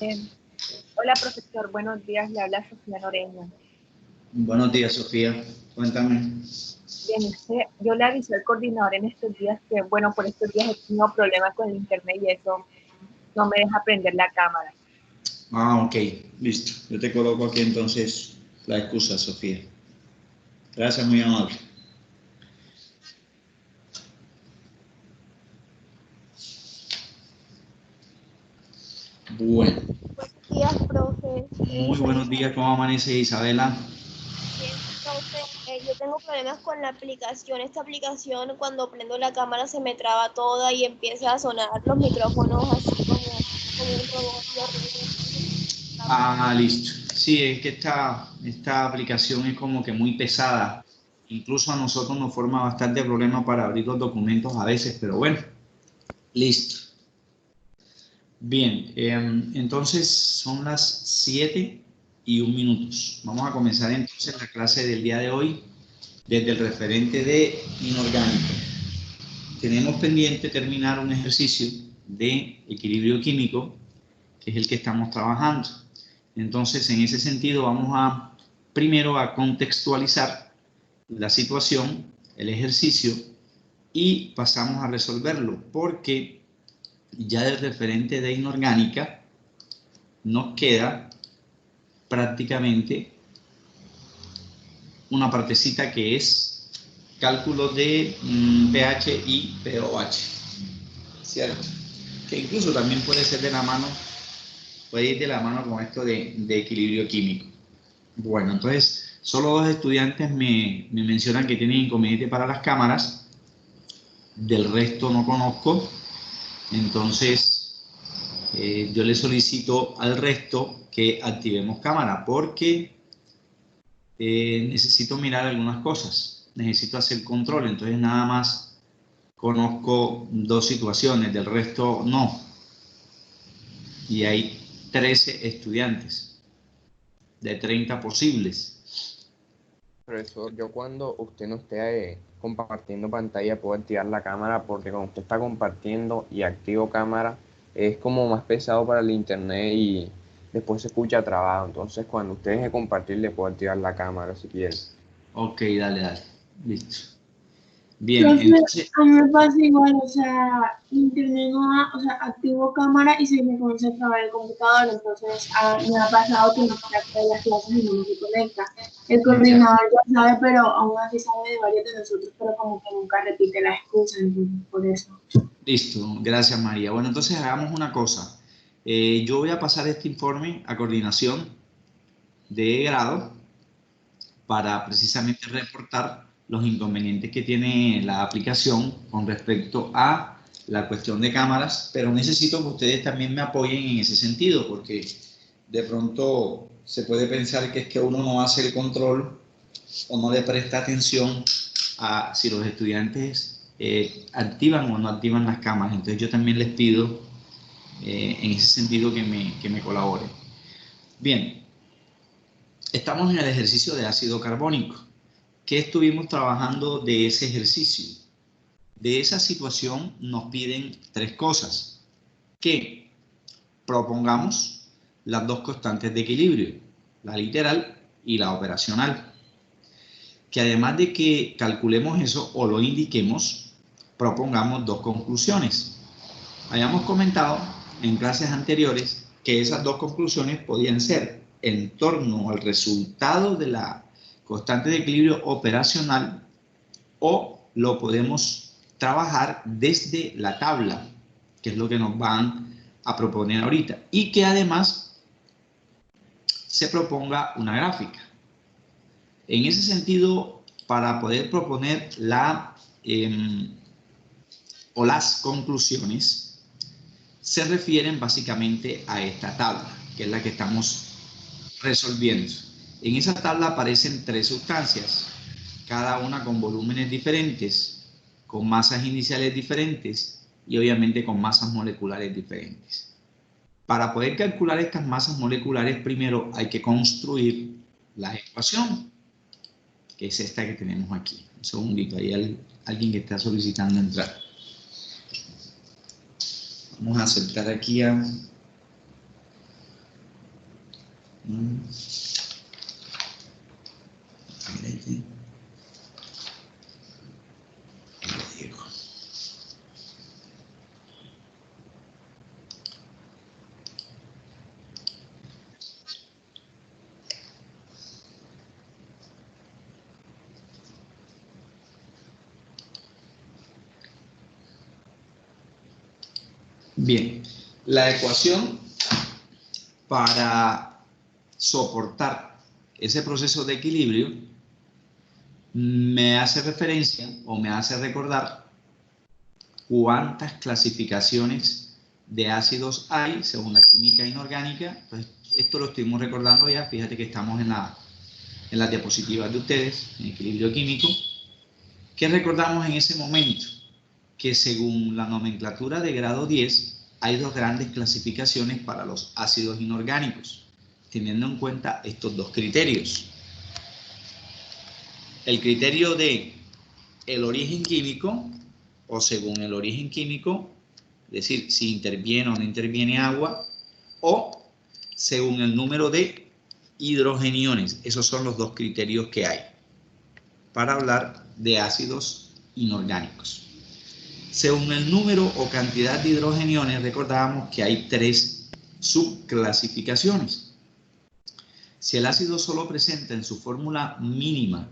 Eh, Hola, profesor. Buenos días. Le habla Sofía Noreña. Buenos días, Sofía. Cuéntame. Bien, yo le avisé al coordinador en estos días que, bueno, por estos días he tenido problemas con el internet y eso no me deja prender la cámara. Ah, ok. Listo. Yo te coloco aquí entonces la excusa, Sofía. Gracias, muy amable. Bueno, Buenos días, profe. muy Soy buenos días. ¿Cómo amanece, Isabela? Isabel. Profe, yo tengo problemas con la aplicación. Esta aplicación, cuando prendo la cámara, se me traba toda y empieza a sonar los micrófonos así como un robot y horrible. Entonces, Ah, listo. Sí, es que esta aplicación es como que muy pesada. Incluso a nosotros nos forma bastante problema para abrir los documentos a veces, pero bueno, listo. Bien, entonces son las 7:01. Vamos a comenzar entonces la clase del día de hoy desde el referente de inorgánico. Tenemos pendiente terminar un ejercicio de equilibrio químico, que es el que estamos trabajando. Entonces, en ese sentido, vamos a primero a contextualizar la situación, el ejercicio, y pasamos a resolverlo, porque ya del referente de inorgánica nos queda prácticamente una partecita que es cálculo de pH y pOH, ¿cierto? Que incluso también puede ser de la mano, puede ir de la mano con esto de equilibrio químico. Bueno, entonces, solo dos estudiantes me mencionan que tienen inconveniente para las cámaras, del resto no conozco, entonces yo le solicito al resto que activemos cámara porque necesito mirar algunas cosas, necesito hacer control, entonces nada más conozco dos situaciones, del resto no. Y hay 13 estudiantes de 30 posibles. Profesor, yo cuando usted no esté compartiendo pantalla puedo activar la cámara porque cuando usted está compartiendo y activo cámara es como más pesado para el internet y después se escucha trabado. Entonces cuando usted deje de compartir le puedo activar la cámara si quiere. Ok, dale, listo. Bien, Profe, entonces, a mí me pasa igual, o sea, internet no da, o sea, activo cámara y se me comienza a trabar el computador, entonces me ha pasado que no se activa las clases y no se conecta. El ya, coordinador ya sabe, pero aún así sabe de varios de nosotros, pero como que nunca repite la excusa, entonces por eso. listo, gracias María. Bueno, entonces hagamos una cosa. Yo voy a pasar este informe a coordinación de grado para precisamente reportar los inconvenientes que tiene la aplicación con respecto a la cuestión de cámaras, pero necesito que ustedes también me apoyen en ese sentido, porque de pronto se puede pensar que es que uno no hace el control o no le presta atención a si los estudiantes activan o no activan las cámaras. Entonces yo también les pido en ese sentido que me colaboren. Bien, estamos en el ejercicio de ácido carbónico. ¿Qué estuvimos trabajando de ese ejercicio? De esa situación nos piden tres cosas. Que propongamos las dos constantes de equilibrio, la literal y la operacional. Que además de que calculemos eso o lo indiquemos, propongamos dos conclusiones. Habíamos comentado en clases anteriores que esas dos conclusiones podían ser en torno al resultado de la constante de equilibrio operacional o lo podemos trabajar desde la tabla, que es lo que nos van a proponer ahorita, y que además se proponga una gráfica. En ese sentido, para poder proponer o las conclusiones, se refieren básicamente a esta tabla, que es la que estamos resolviendo. En esa tabla aparecen tres sustancias, cada una con volúmenes diferentes, con masas iniciales diferentes y obviamente con masas moleculares diferentes. Para poder calcular estas masas moleculares, primero hay que construir la ecuación, que es esta que tenemos aquí. Un segundito, hay alguien que está solicitando entrar. Vamos a aceptar aquí a Bien, la ecuación para soportar ese proceso de equilibrio me hace referencia o me hace recordar cuántas clasificaciones de ácidos hay según la química inorgánica. Pues esto lo estuvimos recordando ya, fíjate que estamos en las diapositivas de ustedes, en equilibrio químico. ¿Qué recordamos en ese momento? Que según la nomenclatura de grado 10 hay dos grandes clasificaciones para los ácidos inorgánicos, teniendo en cuenta estos dos criterios. El criterio de el origen químico, o según el origen químico, es decir, si interviene o no interviene agua, o según el número de hidrogeniones. Esos son los dos criterios que hay para hablar de ácidos inorgánicos. Según el número o cantidad de hidrogeniones, recordábamos que hay tres subclasificaciones. Si el ácido solo presenta en su fórmula mínima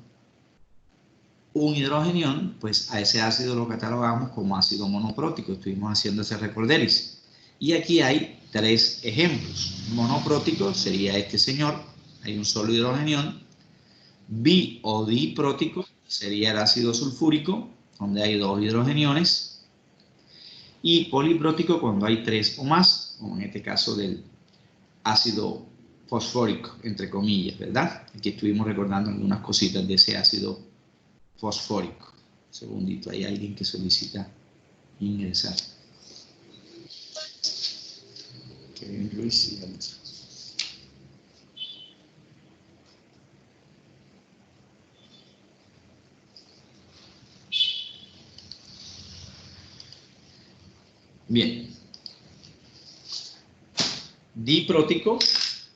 un hidrogenión, pues a ese ácido lo catalogamos como ácido monoprótico. Estuvimos haciendo ese recorderis. Y aquí hay tres ejemplos. Monoprótico sería este señor, hay un solo hidrogenión. Bi o diprótico sería el ácido sulfúrico, donde hay dos hidrogeniones. Y poliprótico cuando hay tres o más, como en este caso del ácido fosfórico, entre comillas, ¿verdad? Aquí estuvimos recordando algunas cositas de ese ácido fosfórico. Un segundito, hay alguien que solicita ingresar. Kevin Luis y Alonso. Bien. Diprótico,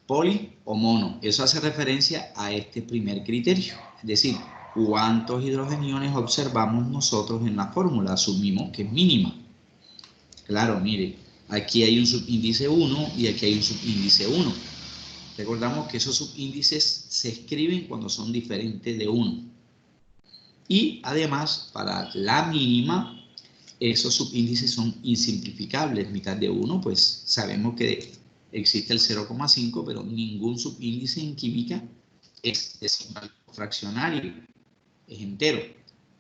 poli o mono. Eso hace referencia a este primer criterio. Es decir, cuántos hidrogeniones observamos nosotros en la fórmula. Asumimos que es mínima. Claro, mire, aquí hay un subíndice 1 y aquí hay un subíndice 1. Recordamos que esos subíndices se escriben cuando son diferentes de 1. Y además, para la mínima, esos subíndices son insimplificables. Mitad de 1, pues sabemos que existe el 0,5, pero ningún subíndice en química es decimal fraccionario, es entero.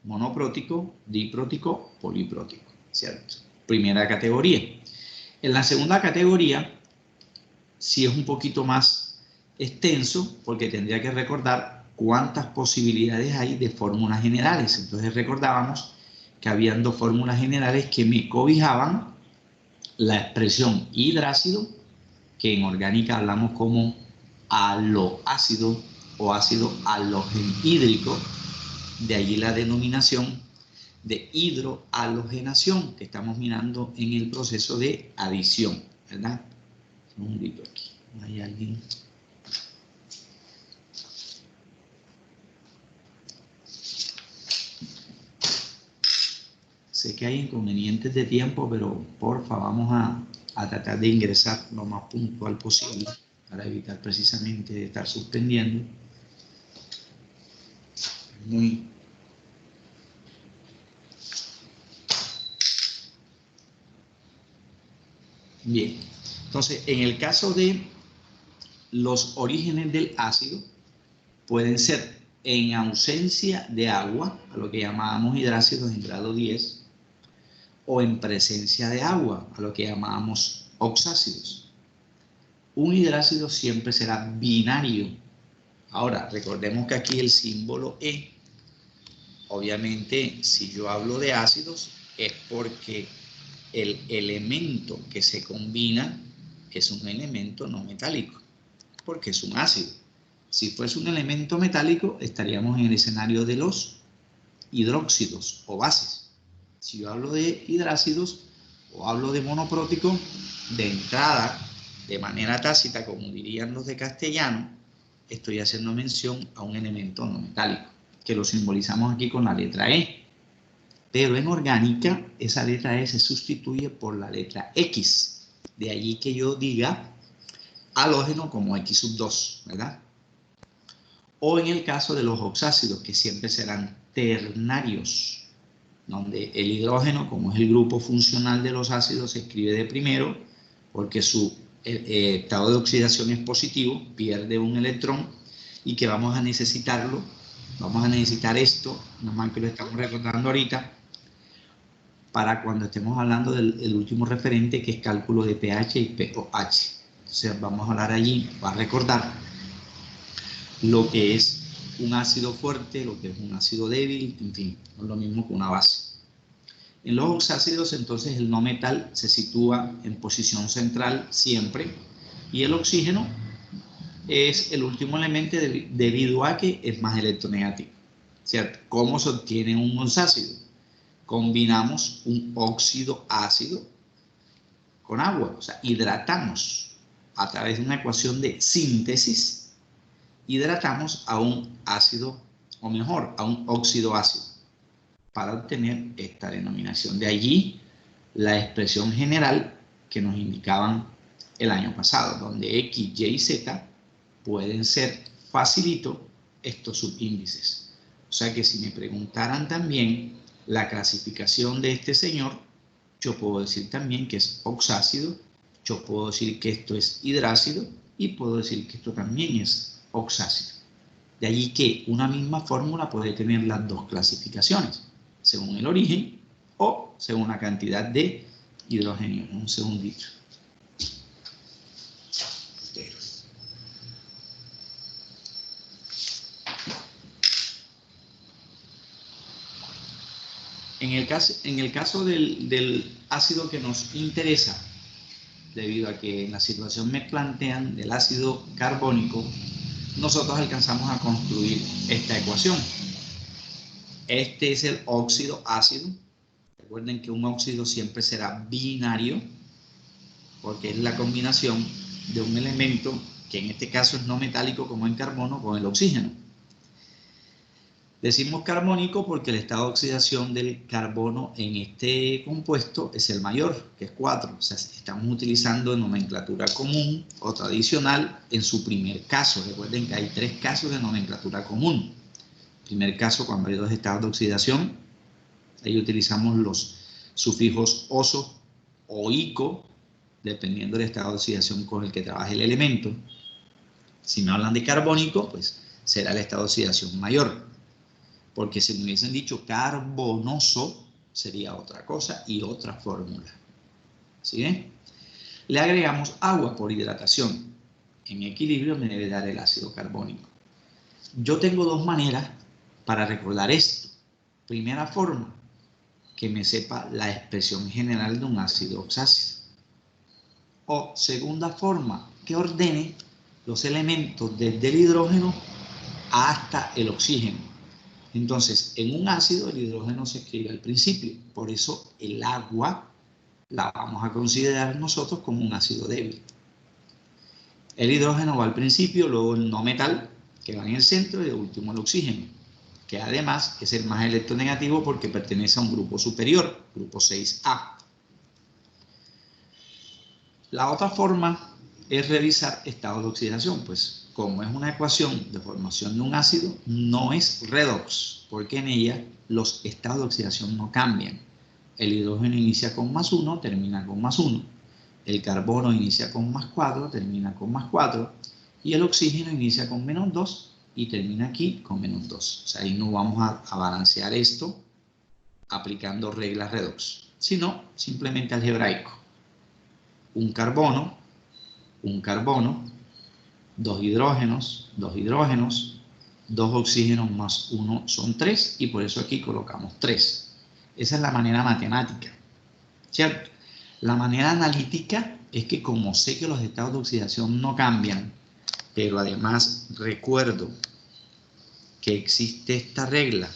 Monoprótico, diprótico, poliprótico, ¿cierto? Primera categoría. En la segunda categoría, sí es un poquito más extenso, porque tendría que recordar cuántas posibilidades hay de fórmulas generales. Entonces recordábamos que habían dos fórmulas generales que me cobijaban la expresión hidrácido, que en orgánica hablamos como aloácido o ácido halogenhídrico, de allí la denominación de hidrohalogenación, que estamos mirando en el proceso de adición, ¿verdad? Un segundito aquí, hay alguien. Sé que hay inconvenientes de tiempo, pero porfa, vamos a tratar de ingresar lo más puntual posible para evitar precisamente estar suspendiendo. Muy bien. Entonces, en el caso de los orígenes del ácido, pueden ser en ausencia de agua, a lo que llamábamos hidrácidos en grado 10, o en presencia de agua, a lo que llamábamos oxácidos. Un hidrácido siempre será binario. Ahora, recordemos que aquí el símbolo E, obviamente, si yo hablo de ácidos, es porque el elemento que se combina es un elemento no metálico, porque es un ácido. Si fuese un elemento metálico, estaríamos en el escenario de los hidróxidos o bases. Si yo hablo de hidrácidos o hablo de monoprótico, de entrada de manera tácita, como dirían los de castellano, estoy haciendo mención a un elemento no metálico, que lo simbolizamos aquí con la letra E. Pero en orgánica, esa letra E se sustituye por la letra X. De allí que yo diga halógeno como X2, ¿verdad? O en el caso de los oxácidos, que siempre serán ternarios, donde el hidrógeno, como es el grupo funcional de los ácidos, se escribe de primero, porque su estado de oxidación es positivo, pierde un electrón, y que vamos a necesitarlo, vamos a necesitar esto, nomás que lo estamos recordando ahorita, para cuando estemos hablando del último referente, que es cálculo de pH y pOH. Entonces vamos a hablar allí, va a recordar lo que es un ácido fuerte, lo que es un ácido débil, en fin, no es lo mismo que una base. En los oxácidos, entonces, el no metal se sitúa en posición central siempre, y el oxígeno es el último elemento debido a que es más electronegativo. ¿Cierto? ¿Cómo se obtiene un oxácido? Combinamos un óxido ácido con agua, o sea, hidratamos a través de una ecuación de síntesis, hidratamos a un ácido, o mejor, a un óxido ácido, para obtener esta denominación. De allí la expresión general que nos indicaban el año pasado, donde X, Y y Z pueden ser facilito estos subíndices. O sea que si me preguntaran también la clasificación de este señor, yo puedo decir también que es oxácido, yo puedo decir que esto es hidrácido y puedo decir que esto también es oxácido. De allí que una misma fórmula puede tener las dos clasificaciones, según el origen o según la cantidad de hidrógeno. Un segundito. En el caso del ácido que nos interesa, debido a que en la situación me plantean del ácido carbónico, nosotros alcanzamos a construir esta ecuación. Este es el óxido ácido. Recuerden que un óxido siempre será binario, porque es la combinación de un elemento que en este caso es no metálico, como en carbono, con el oxígeno. Decimos carbónico porque el estado de oxidación del carbono en este compuesto es el mayor, que es 4. O sea, estamos utilizando nomenclatura común o tradicional en su primer caso. Recuerden que hay 3 casos de nomenclatura común. Primer caso, cuando hay 2 estados de oxidación, ahí utilizamos los sufijos oso o ico, dependiendo del estado de oxidación con el que trabaje el elemento. Si me hablan de carbónico, pues será el estado de oxidación mayor. Porque si me hubiesen dicho carbonoso, sería otra cosa y otra fórmula. ¿Sí ven? Le agregamos agua por hidratación. En equilibrio me debe dar el ácido carbónico. Yo tengo 2 maneras para recordar esto. Primera forma, que me sepa la expresión general de un ácido oxácido. O segunda forma, que ordene los elementos desde el hidrógeno hasta el oxígeno. Entonces, en un ácido el hidrógeno se escribe al principio, por eso el agua la vamos a considerar nosotros como un ácido débil. El hidrógeno va al principio, luego el no metal, que va en el centro, y de último el oxígeno, que además es el más electronegativo porque pertenece a un grupo superior, grupo 6A. La otra forma es revisar estado de oxidación, pues como es una ecuación de formación de un ácido, no es redox, porque en ella los estados de oxidación no cambian. El hidrógeno inicia con +1, termina con +1. El carbono inicia con +4, termina con +4. Y el oxígeno inicia con -2 y termina aquí con -2. O sea, ahí no vamos a balancear esto aplicando reglas redox, sino simplemente algebraico. Un carbono, 2 hidrógenos, 2 oxígenos más 1 son 3 y por eso aquí colocamos 3. Esa es la manera matemática, ¿cierto? La manera analítica es que como sé que los estados de oxidación no cambian, pero además recuerdo que existe esta regla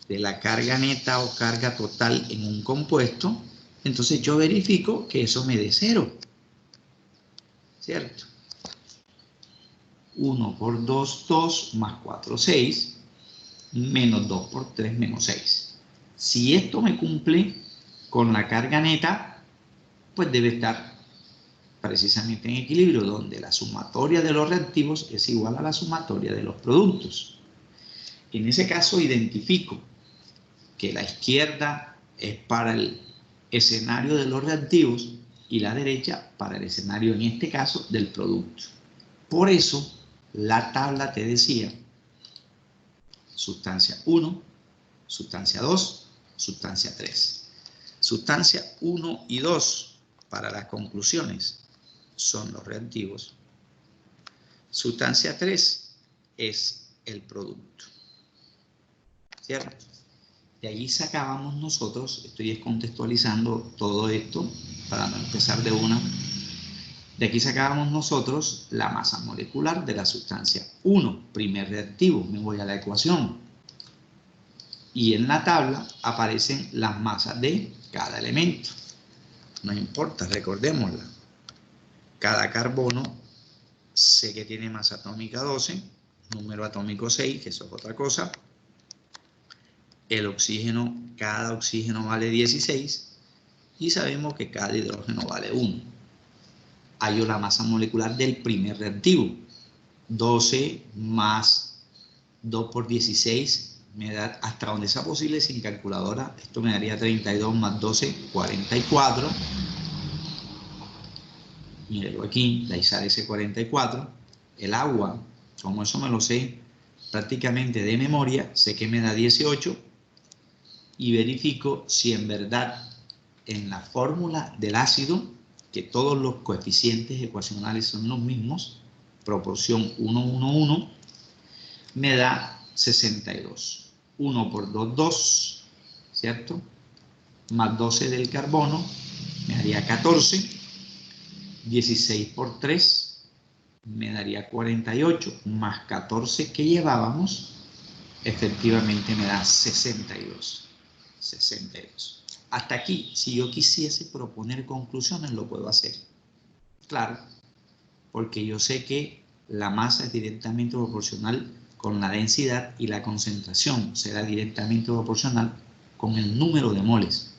de la carga neta o carga total en un compuesto, entonces yo verifico que eso me dé 0. ¿cierto? 1 por 2, 2, más 4, 6, menos 2 por 3, menos 6. Si esto me cumple con la carga neta, pues debe estar precisamente en equilibrio, donde la sumatoria de los reactivos es igual a la sumatoria de los productos. En ese caso identifico que la izquierda es para el escenario de los reactivos y la derecha para el escenario, en este caso, del producto. Por eso, la tabla te decía sustancia 1, sustancia 2, sustancia 3. Sustancia 1 y 2 para las conclusiones son los reactivos. Sustancia 3 es el producto, ¿cierto? De allí sacábamos nosotros, estoy descontextualizando todo esto para no empezar de una. De aquí sacábamos nosotros la masa molecular de la sustancia 1, primer reactivo. Me voy a la ecuación. Y en la tabla aparecen las masas de cada elemento. No importa, recordémosla. Cada carbono sé que tiene masa atómica 12, número atómico 6, que eso es otra cosa. El oxígeno, cada oxígeno vale 16 y sabemos que cada hidrógeno vale 1. Hallo la masa molecular del primer reactivo. 12 más 2 por 16 me da, hasta donde sea posible sin calculadora, esto me daría 32 más 12, 44. Mírenlo aquí, de ahí sale ese 44. El agua, como eso me lo sé prácticamente de memoria, sé que me da 18 y verifico si en verdad en la fórmula del ácido, que todos los coeficientes ecuacionales son los mismos, proporción 1, 1, 1, me da 62. 1 por 2, 2, ¿cierto? Más 12 del carbono, me daría 14. 16 por 3, me daría 48, más 14 que llevábamos, efectivamente me da 62. 62. Hasta aquí, si yo quisiese proponer conclusiones, lo puedo hacer. Claro, porque yo sé que la masa es directamente proporcional con la densidad y la concentración será directamente proporcional con el número de moles.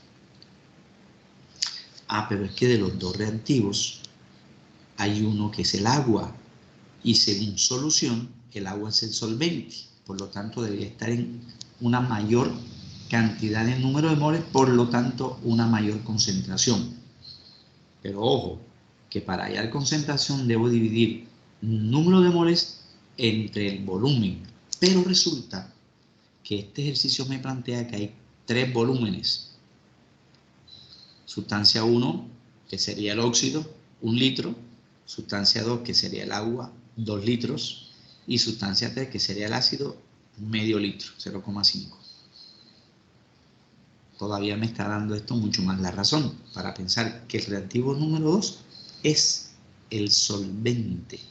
Ah, pero es que de los dos reactivos hay uno que es el agua y según solución el agua es el solvente, por lo tanto debería estar en una mayor cantidad de número de moles, por lo tanto una mayor concentración. Pero ojo, que para hallar concentración debo dividir número de moles entre el volumen, pero resulta que este ejercicio me plantea que hay 3 volúmenes. Sustancia 1, que sería el óxido, 1 litro. Sustancia 2, que sería el agua, 2 litros. Y sustancia 3, que sería el ácido, medio litro, 0,5. Todavía me está dando esto mucho más la razón para pensar que el reactivo número 2 es el solvente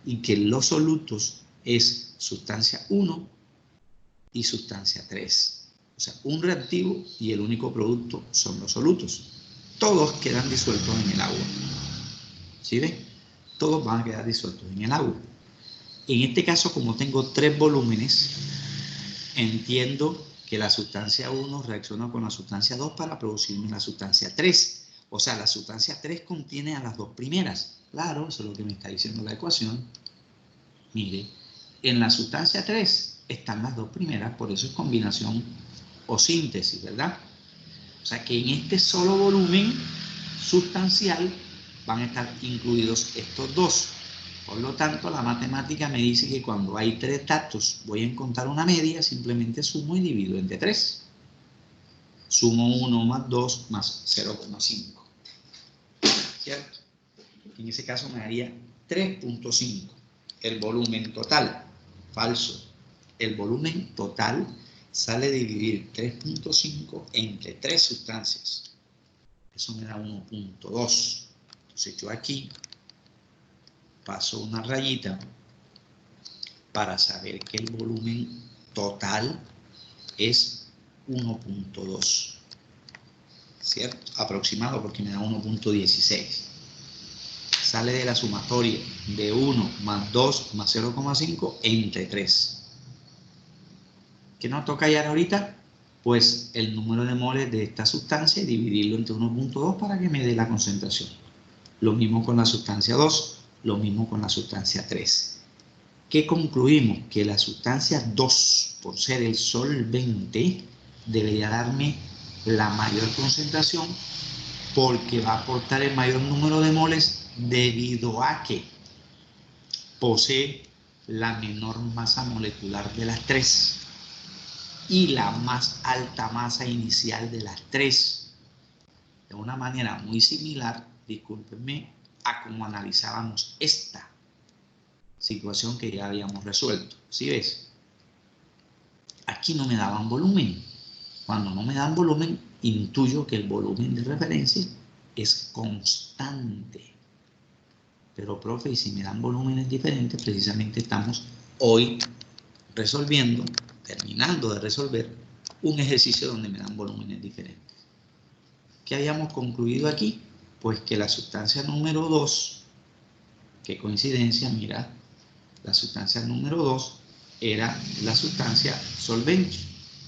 y que los solutos es sustancia 1 y sustancia 3. O sea, un reactivo y el único producto son los solutos. Todos quedan disueltos en el agua. ¿Sí ven? Todos van a quedar disueltos en el agua. En este caso, como tengo 3 volúmenes, entiendo que la sustancia 1 reacciona con la sustancia 2 para producirme la sustancia 3. O sea, la sustancia 3 contiene a las 2 primeras. Claro, eso es lo que me está diciendo la ecuación. Mire, en la sustancia 3 están las 2 primeras, por eso es combinación o síntesis, ¿verdad? O sea que en este solo volumen sustancial van a estar incluidos estos 2. Por lo tanto, la matemática me dice que cuando hay 3 datos voy a encontrar una media, simplemente sumo y divido entre 3. Sumo 1 más 2 más 0,5. ¿Cierto? En ese caso me daría 3.5. El volumen total, falso. El volumen total sale de dividir 3.5 entre 3 sustancias. Eso me da 1.2. Entonces yo aquí paso una rayita para saber que el volumen total es 1.2, ¿cierto? Aproximado porque me da 1.16. sale de la sumatoria de 1 más 2 más 0,5 entre 3. ¿Qué nos toca hallar ahorita? Pues el número de moles de esta sustancia y dividirlo entre 1.2 para que me dé la concentración. Lo mismo con la sustancia 2, lo mismo con la sustancia 3. ¿Qué concluimos? Que la sustancia 2, por ser el solvente, debería darme la mayor concentración porque va a aportar el mayor número de moles debido a que posee la menor masa molecular de las 3 y la más alta masa inicial de las 3. De una manera muy similar, discúlpenme, a como analizábamos esta situación que ya habíamos resuelto. ¿Sí ves? Aquí no me daban volumen. Cuando no me dan volumen, intuyo que el volumen de referencia es constante. Pero, profe, y si me dan volúmenes diferentes, precisamente estamos hoy resolviendo, terminando de resolver, un ejercicio donde me dan volúmenes diferentes. ¿Qué habíamos concluido aquí? Pues que la sustancia número 2, qué coincidencia, mira, la sustancia número 2 era la sustancia solvente,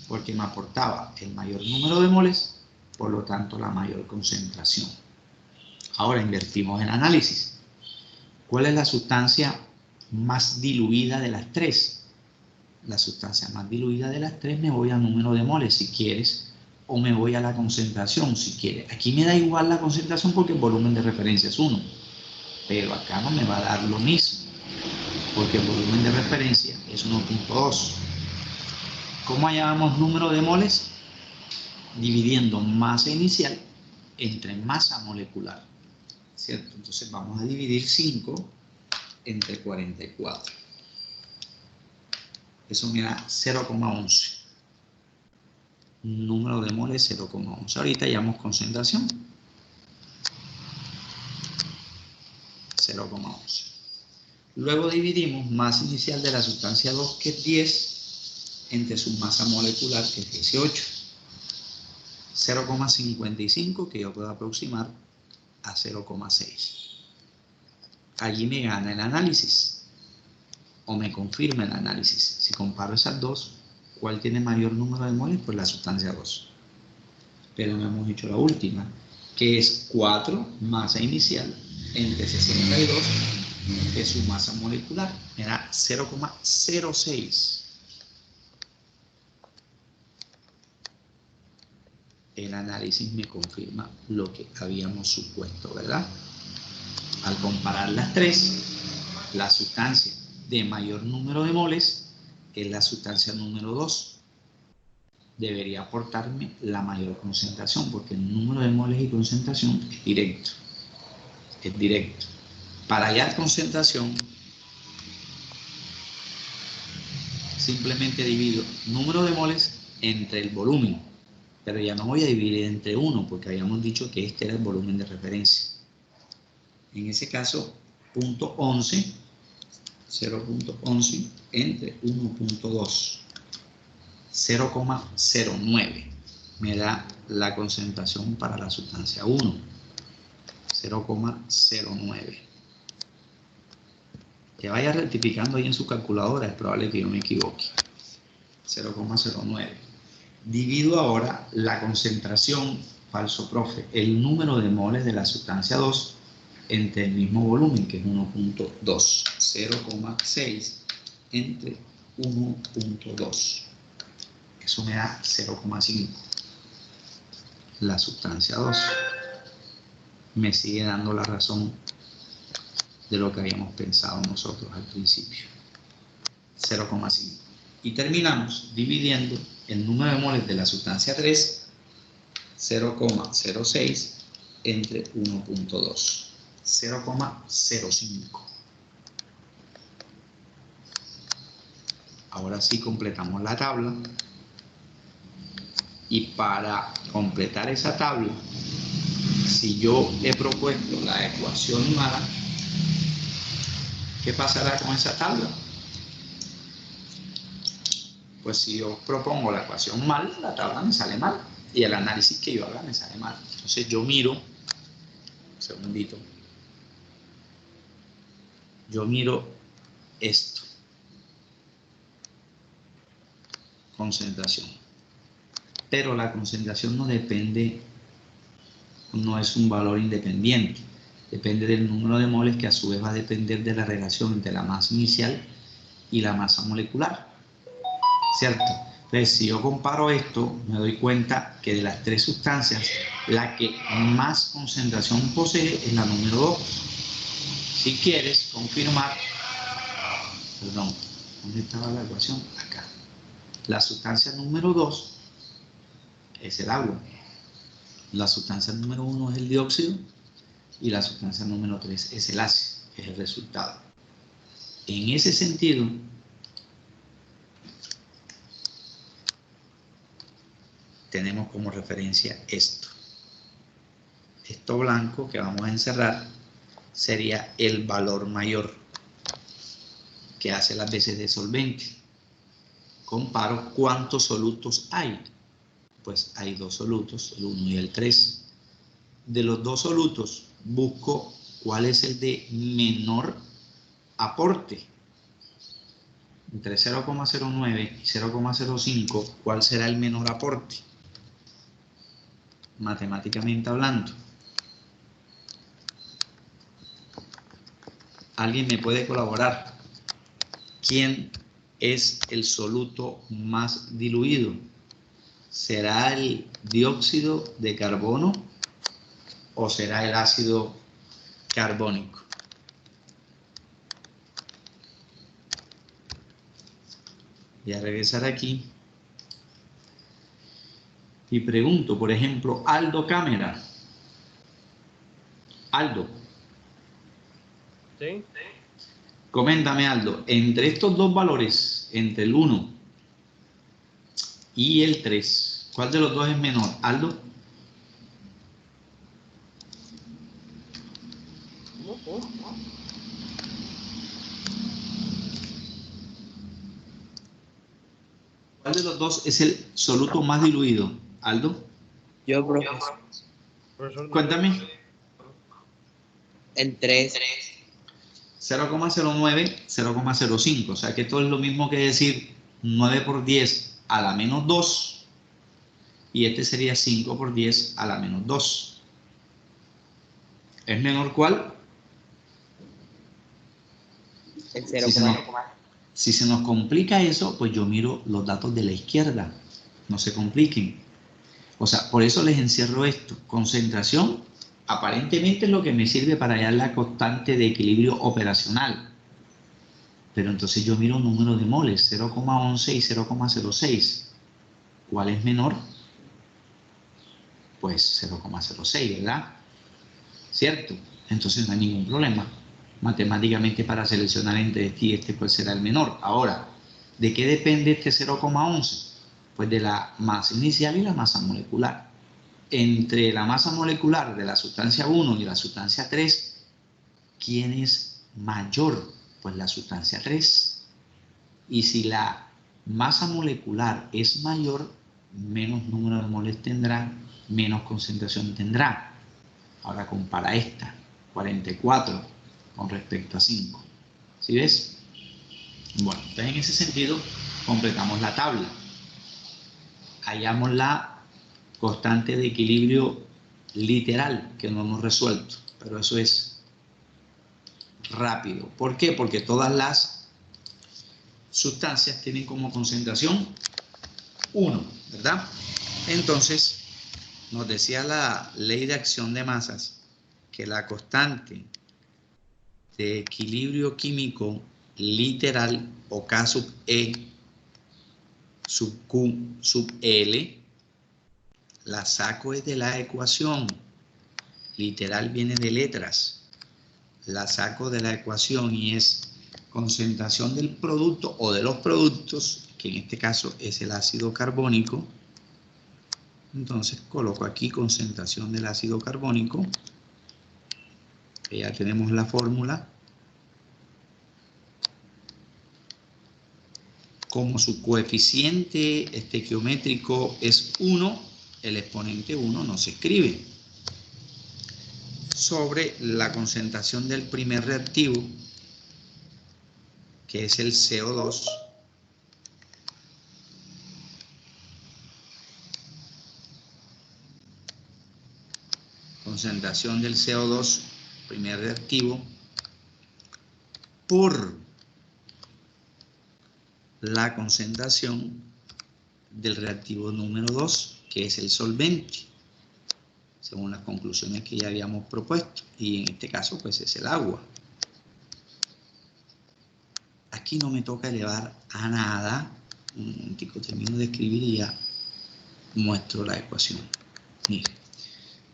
porque me aportaba el mayor número de moles, por lo tanto la mayor concentración. Ahora invertimos el análisis. ¿Cuál es la sustancia más diluida de las 3? La sustancia más diluida de las 3 me voy al número de moles si quieres, o me voy a la concentración si quieres. Aquí me da igual la concentración porque el volumen de referencia es 1, pero acá no me va a dar lo mismo, porque el volumen de referencia es 1.2. ¿Cómo hallamos número de moles? Dividiendo masa inicial entre masa molecular, ¿cierto? Entonces vamos a dividir 5 entre 44. Eso me da 0,11. Número de moles 0,11. Ahorita hallamos concentración. 0,11. Luego dividimos masa inicial de la sustancia 2, que es 10, entre su masa molecular, que es 18. 0,55, que yo puedo aproximar a 0,6. Allí me gana el análisis, o me confirma el análisis. Si comparo esas dos, ¿cuál tiene mayor número de moles? Pues la sustancia 2. Pero no hemos hecho la última, que es 4 masa inicial entre 62, que es su masa molecular. Me da 0,06. El análisis me confirma lo que habíamos supuesto, ¿verdad? Al comparar las 3, la sustancia de mayor número de moles es la sustancia número 2. Debería aportarme la mayor concentración, porque el número de moles y concentración es directo. Es directo. Para hallar concentración, simplemente divido número de moles entre el volumen, pero ya no voy a dividir entre 1, porque habíamos dicho que este era el volumen de referencia. En ese caso, 0.11 entre 1.2. 0,09 me da la concentración para la sustancia 1. 0,09. Que vaya rectificando ahí en su calculadora, es probable que yo me equivoque. 0,09. Divido ahora la concentración, falso profe, el número de moles de la sustancia 2 entre el mismo volumen, que es 1.2. 0,6 entre 1.2. Eso me da 0,5. La sustancia 2 me sigue dando la razón de lo que habíamos pensado nosotros al principio. 0,5. Y terminamos dividiendo el número de moles de la sustancia 3, 0,06 entre 1.2. 0,05. Ahora sí completamos la tabla. Y para completar esa tabla, si yo he propuesto la ecuación mala, ¿qué pasará con esa tabla? Pues si yo propongo la ecuación mal, la tabla me sale mal y el análisis que yo haga me sale mal. Entonces yo miro, un segundito, yo miro esto. Concentración. Pero la concentración no depende, no es un valor independiente. Depende del número de moles, que a su vez va a depender de la relación entre la masa inicial y la masa molecular. ¿Cierto? Entonces, si yo comparo esto, me doy cuenta que de las tres sustancias, la que más concentración posee es la número 2. Si quieres confirmar, perdón, ¿dónde estaba la ecuación? Acá. La sustancia número 2 es el agua. La sustancia número 1 es el dióxido y la sustancia número 3 es el ácido, que es el resultado. En ese sentido, tenemos como referencia esto. Esto blanco que vamos a encerrar sería el valor mayor que hace las veces de solvente. Comparo cuántos solutos hay. Pues hay dos solutos, el 1 y el 3. De los dos solutos busco cuál es el de menor aporte. Entre 0,09 y 0,05, ¿cuál será el menor aporte? Matemáticamente hablando. ¿Alguien me puede colaborar? ¿Quién es el soluto más diluido? ¿Será el dióxido de carbono o será el ácido carbónico? Voy a regresar aquí y pregunto, por ejemplo, Aldo Cámara. Aldo. ¿Sí? Coméntame, Aldo, entre estos dos valores, entre el 1 y el 3, ¿cuál de los dos es menor? Aldo. ¿Cuál de los dos es el soluto más diluido? Aldo. Yo, profesor. Cuéntame. El 3. 0,09, 0,05. O sea que esto es lo mismo que decir 9 por 10 a la menos 2. Y este sería 5 por 10 a la menos 2. ¿Es menor cuál? El 0,9. Si se nos complica eso, pues yo miro los datos de la izquierda. No se compliquen. O sea, por eso les encierro esto. Concentración, aparentemente es lo que me sirve para hallar la constante de equilibrio operacional. Pero entonces yo miro un número de moles, 0,11 y 0,06. ¿Cuál es menor? Pues 0,06, ¿verdad? ¿Cierto? Entonces no hay ningún problema. Matemáticamente, para seleccionar entre este y este, pues será el menor. Ahora, ¿de qué depende este 0,11? Pues de la masa inicial y la masa molecular. Entre la masa molecular de la sustancia 1 y la sustancia 3, ¿quién es mayor? Pues la sustancia 3. Y si la masa molecular es mayor, menos número de moles tendrá, menos concentración tendrá. Ahora compara esta, 44, con respecto a 5. ¿Sí ves? Bueno, entonces en ese sentido completamos la tabla. Hallamos la constante de equilibrio literal que no hemos resuelto, pero eso es rápido. ¿Por qué? Porque todas las sustancias tienen como concentración 1, ¿verdad? Entonces, nos decía la ley de acción de masas que la constante de equilibrio químico literal, o K sub E sub Q sub L, la saco de la ecuación. Literal viene de letras. La saco de la ecuación y es concentración del producto o de los productos, que en este caso es el ácido carbónico. Entonces coloco aquí concentración del ácido carbónico. Ya tenemos la fórmula. Como su coeficiente estequiométrico es 1, el exponente 1 no se escribe. Sobre la concentración del primer reactivo, que es el CO2, concentración del CO2, primer reactivo, por la concentración del reactivo número 2, que es el solvente, según las conclusiones que ya habíamos propuesto, y en este caso pues es el agua. Aquí no me toca elevar a nada, un momentico termino de escribir y ya muestro la ecuación. Mire,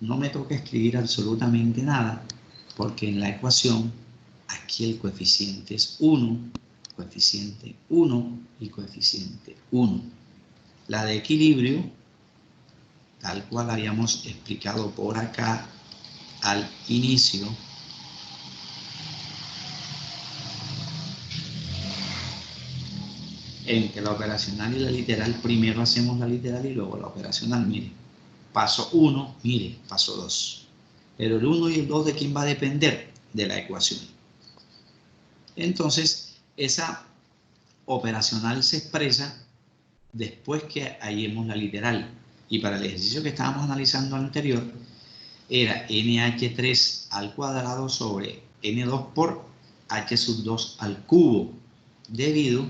no me toca escribir absolutamente nada, porque en la ecuación aquí el coeficiente es 1, coeficiente 1 y coeficiente 1. La de equilibrio, tal cual habíamos explicado por acá al inicio, entre la operacional y la literal, primero hacemos la literal y luego la operacional. Mire, paso 1, mire, paso 2. Pero el 1 y el 2, ¿de quién va a depender? De la ecuación. Entonces, esa operacional se expresa después que hallemos la literal. Y para el ejercicio que estábamos analizando anterior, era NH3 al cuadrado sobre N2 por H sub 2 al cubo, debido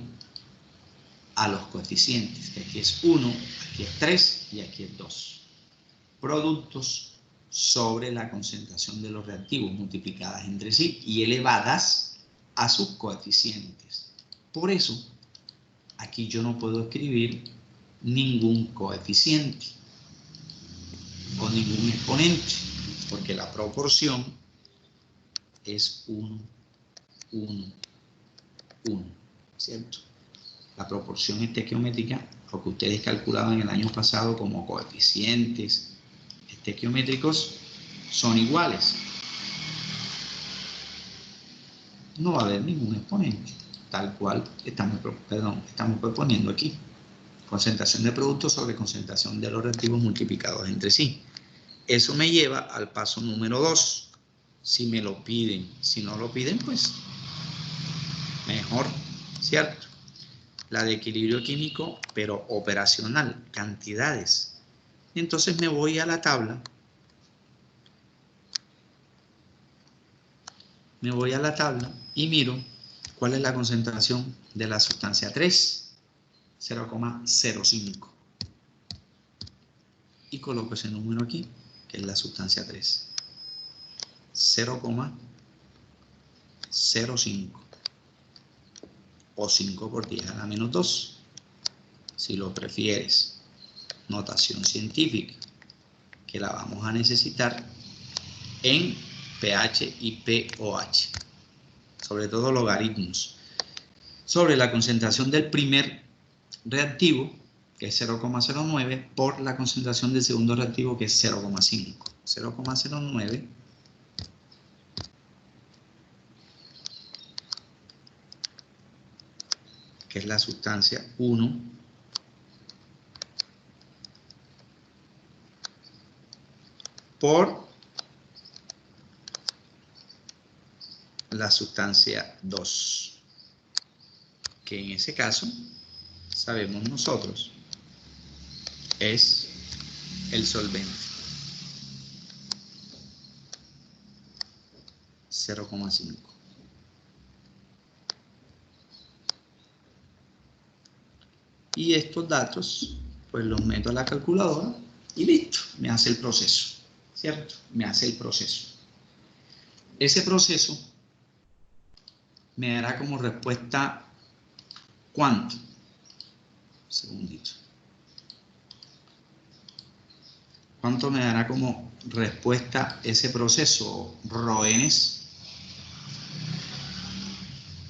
a los coeficientes, que aquí es 1, aquí es 3 y aquí es 2. Productos sobre la concentración de los reactivos multiplicadas entre sí y elevadas a sus coeficientes. Por eso, aquí yo no puedo escribir ningún coeficiente o ningún exponente, porque la proporción es 1, 1, 1, ¿cierto? La proporción estequiométrica, lo que ustedes calculaban el año pasado como coeficientes estequiométricos, son iguales. No va a haber ningún exponente, tal cual estamos proponiendo aquí. Concentración de productos sobre concentración de los reactivos multiplicados entre sí. Eso me lleva al paso número 2. Si me lo piden, si no lo piden, pues mejor, ¿cierto? La de equilibrio químico, pero operacional, cantidades. Entonces me voy a la tabla. Me voy a la tabla y miro cuál es la concentración de la sustancia 3, 0,05. Y coloco ese número aquí, que es la sustancia 3. 0,05 o 5 por 10 a la menos 2, si lo prefieres. Notación científica, que la vamos a necesitar en pH y pOH, sobre todo logaritmos, sobre la concentración del primer reactivo, que es 0,09, por la concentración del segundo reactivo, que es 0,5. 0,09 que es la sustancia 1, por la sustancia 2, que en ese caso, sabemos nosotros, es el solvente. 0,5. Y estos datos, pues los meto a la calculadora y listo, me hace el proceso, ¿cierto? Me hace el proceso. Ese proceso me dará como respuesta ¿cuánto? Un segundito. ¿Cuánto me dará como respuesta ese proceso, Roenes?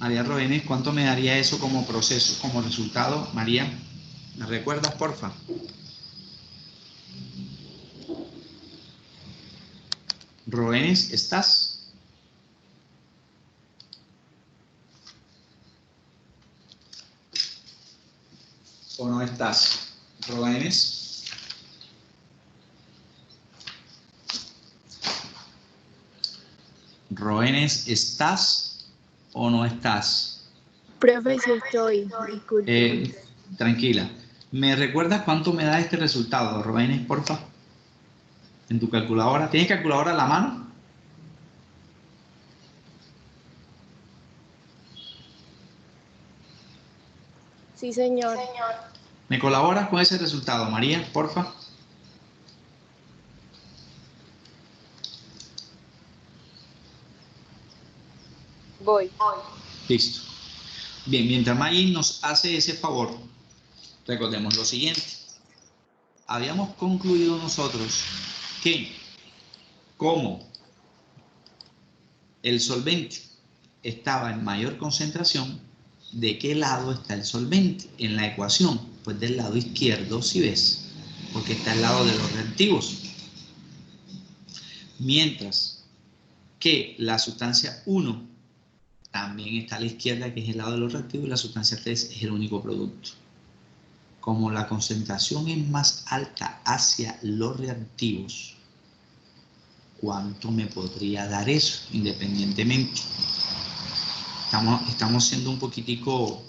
María Roenes, ¿cuánto me daría eso como proceso, como resultado? María, ¿me recuerdas, porfa? Roenes, ¿estás? ¿O no estás? Roenes. Roenes, ¿estás o no estás? Profe, sí estoy, disculpe. Tranquila. ¿Me recuerdas cuánto me da este resultado, Robénes, porfa? En tu calculadora. ¿Tienes calculadora a la mano? Sí, señor. ¿Me colaboras con ese resultado, María, porfa? Voy. Listo. Bien, mientras Maggie nos hace ese favor, recordemos lo siguiente. Habíamos concluido nosotros que como el solvente estaba en mayor concentración, ¿de qué lado está el solvente en la ecuación? Pues del lado izquierdo, si ves, porque está al lado de los reactivos. Mientras que la sustancia 1 también está a la izquierda, que es el lado de los reactivos, y la sustancia 3 es el único producto. Como la concentración es más alta hacia los reactivos, ¿cuánto me podría dar eso independientemente? Estamos siendo un poquitico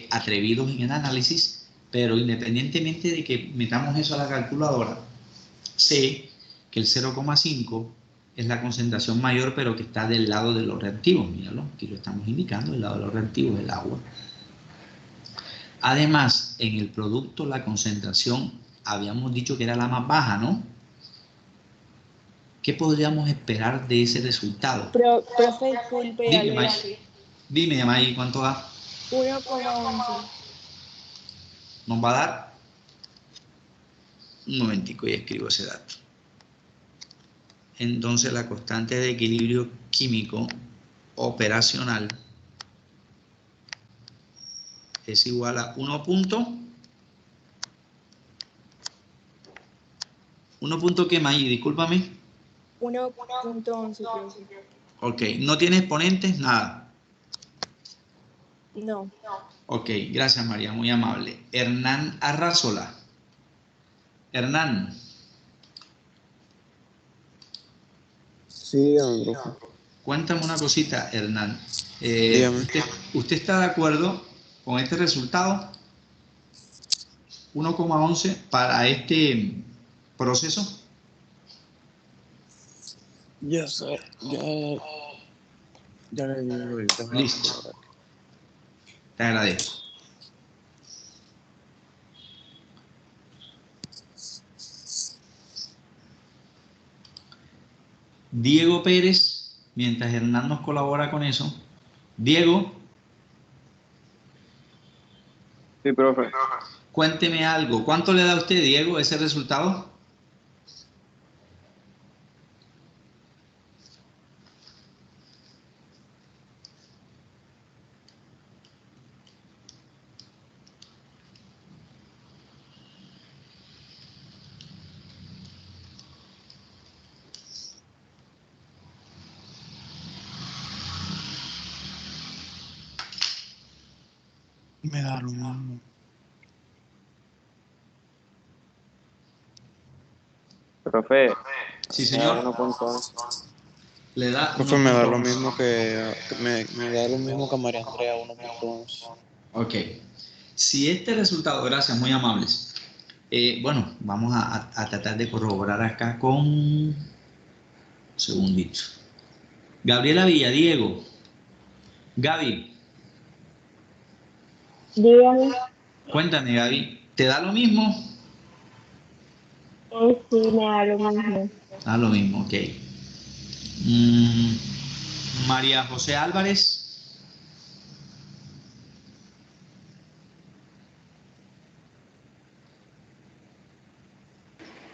atrevidos en el análisis, pero independientemente de que metamos eso a la calculadora, sé que el 0,5 es la concentración mayor, pero que está del lado de los reactivos. Míralo, aquí lo estamos indicando, el lado de los reactivos, el agua. Además, en el producto la concentración habíamos dicho que era la más baja, ¿no? ¿Qué podríamos esperar de ese resultado? Profe, disculpe, Dime, May. Dime, May, ¿cuánto da? 1,11. Nos va a dar un momentico y escribo ese dato. Entonces la constante de equilibrio químico operacional es igual a 1 punto ¿qué, May? Discúlpame. 1,11, profe. Ok, ¿no tiene exponentes? Nada. No. Ok, gracias María, muy amable. Hernán Arrazola. Hernán. Sí, profe. Cuéntame una cosita, Hernán. Dígame. ¿Usted está de acuerdo con este resultado? 1,11 para este proceso. Ya sé, ya le digo ahorita. Listo. Te agradezco. Diego Pérez, mientras Hernán nos colabora con eso. Diego. Sí, profe. Cuénteme algo. ¿Cuánto le da a usted, Diego, ese resultado? Me da lo mismo. Profe, Sí, me da señor. 1,11. Le da Profe, me da lo 1,11. mismo me da lo mismo que María Andrea, 1,11. Ok. Si este resultado, gracias, muy amables. Bueno, vamos a tratar de corroborar acá con... Un segundito. Gabriela Villadiego. Gaby, Dígame, cuéntame, Gaby. ¿Te da lo mismo? sí, me da lo mismo. Da lo mismo, ok. María José Álvarez.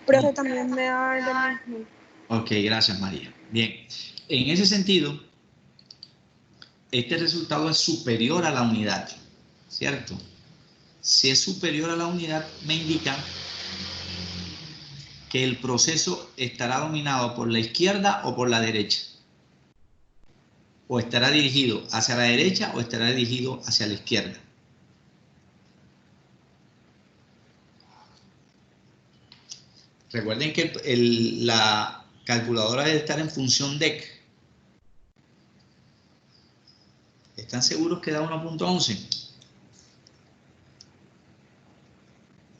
Profe, también me da lo mismo. Ok, gracias, María. Bien, en ese sentido, este resultado es superior a la unidad, ¿cierto? Si es superior a la unidad, me indica que el proceso estará dominado por la izquierda o por la derecha. O estará dirigido hacia la derecha o estará dirigido hacia la izquierda. Recuerden que la calculadora debe estar en función DEC. ¿Están seguros que da 1.11?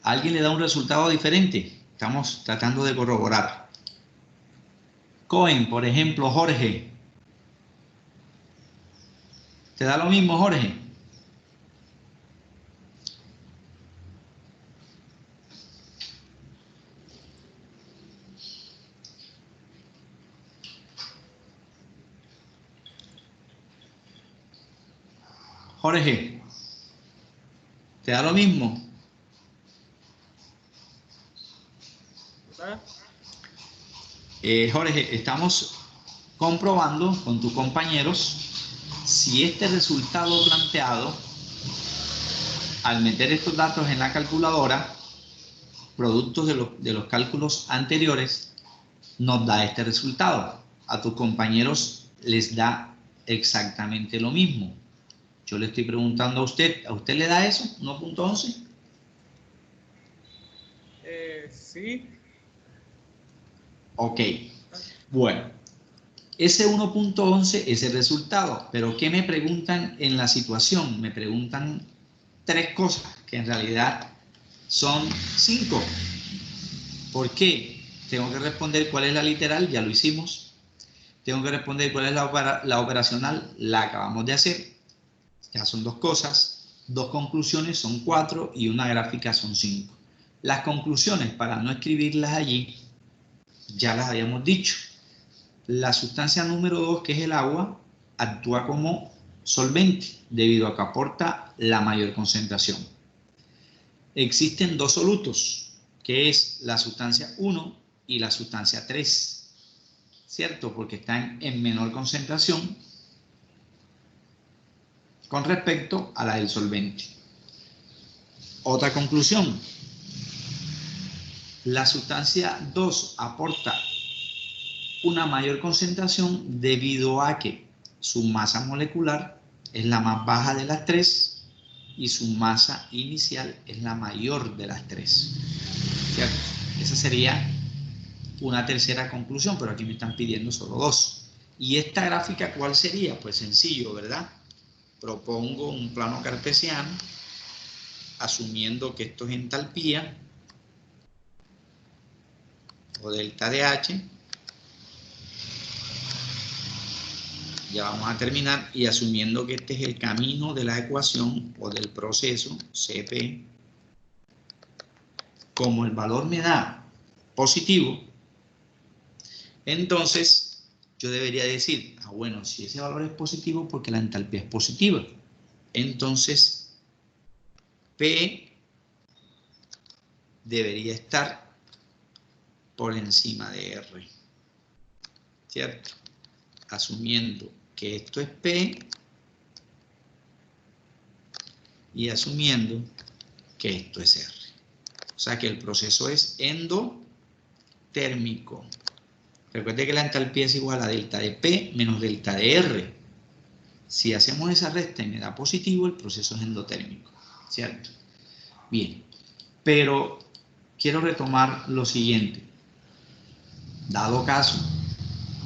¿Alguien le da un resultado diferente? Estamos tratando de corroborar. Cohen, por ejemplo, Jorge. ¿Te da lo mismo, Jorge? Jorge, ¿te da lo mismo? Jorge, estamos comprobando con tus compañeros si este resultado planteado, al meter estos datos en la calculadora, productos de los cálculos anteriores, nos da este resultado. A tus compañeros les da exactamente lo mismo. Yo le estoy preguntando a usted le da eso? ¿1.11? Sí. Ok. Bueno, ese 1.11 es el resultado, pero ¿qué me preguntan en la situación? Me preguntan 3 cosas, que en realidad son 5. ¿Por qué? Tengo que responder cuál es la literal, ya lo hicimos. Tengo que responder cuál es la operacional, la acabamos de hacer. Ya son 2 cosas, 2 conclusiones son 4 y una gráfica son 5. Las conclusiones, para no escribirlas allí, ya las habíamos dicho. La sustancia número 2, que es el agua, actúa como solvente debido a que aporta la mayor concentración. Existen 2 solutos, que es la sustancia 1 y la sustancia 3, ¿cierto? Porque están en menor concentración con respecto a la del solvente. Otra conclusión, la sustancia 2 aporta una mayor concentración debido a que su masa molecular es la más baja de las 3 y su masa inicial es la mayor de las 3. ¿Cierto? Esa sería una tercera conclusión, pero aquí me están pidiendo solo 2. ¿Y esta gráfica cuál sería? Pues sencillo, ¿verdad? Propongo un plano cartesiano, asumiendo que esto es entalpía, o delta de H. Ya vamos a terminar, y asumiendo que este es el camino de la ecuación o del proceso, Cp, como el valor me da positivo, entonces yo debería decir, bueno, si ese valor es positivo, porque la entalpía es positiva, entonces P debería estar por encima de R, ¿cierto? Asumiendo que esto es P y asumiendo que esto es R. O sea que el proceso es endotérmico. Recuerde que la entalpía es igual a delta de P menos delta de R. Si hacemos esa resta y me da positivo, el proceso es endotérmico, ¿cierto? Bien, pero quiero retomar lo siguiente. Dado caso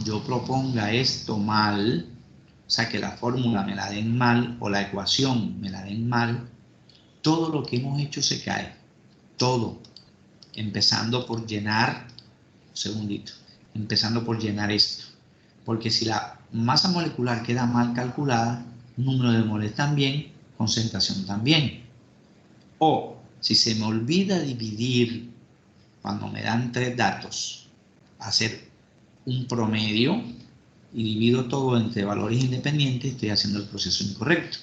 yo proponga esto mal, o sea que la fórmula me la den mal o la ecuación me la den mal, todo lo que hemos hecho se cae. Todo. Empezando por llenar, un segundito, empezando por llenar esto. Porque si la masa molecular queda mal calculada, número de moles también, concentración también. O si se me olvida dividir, cuando me dan 3 datos, hacer un promedio y divido todo entre valores independientes, estoy haciendo el proceso incorrecto.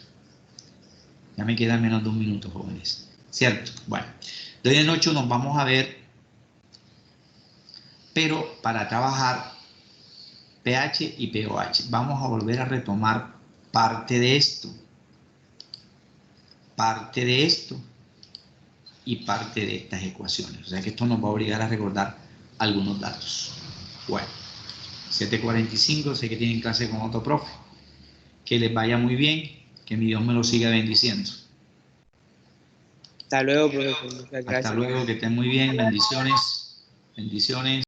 Ya me queda menos de 1 minuto, jóvenes. ¿Cierto? Bueno, de hoy en 8 nos vamos a ver, pero para trabajar pH y pOH. Vamos a volver a retomar parte de esto y parte de estas ecuaciones. O sea que esto nos va a obligar a recordar algunos datos. Bueno, 7:45, sé que tienen clase con otro profe. Que les vaya muy bien, que mi Dios me lo siga bendiciendo. Hasta luego, profesor. Muchas gracias. Hasta luego, que estén muy bien, bendiciones. Bendiciones.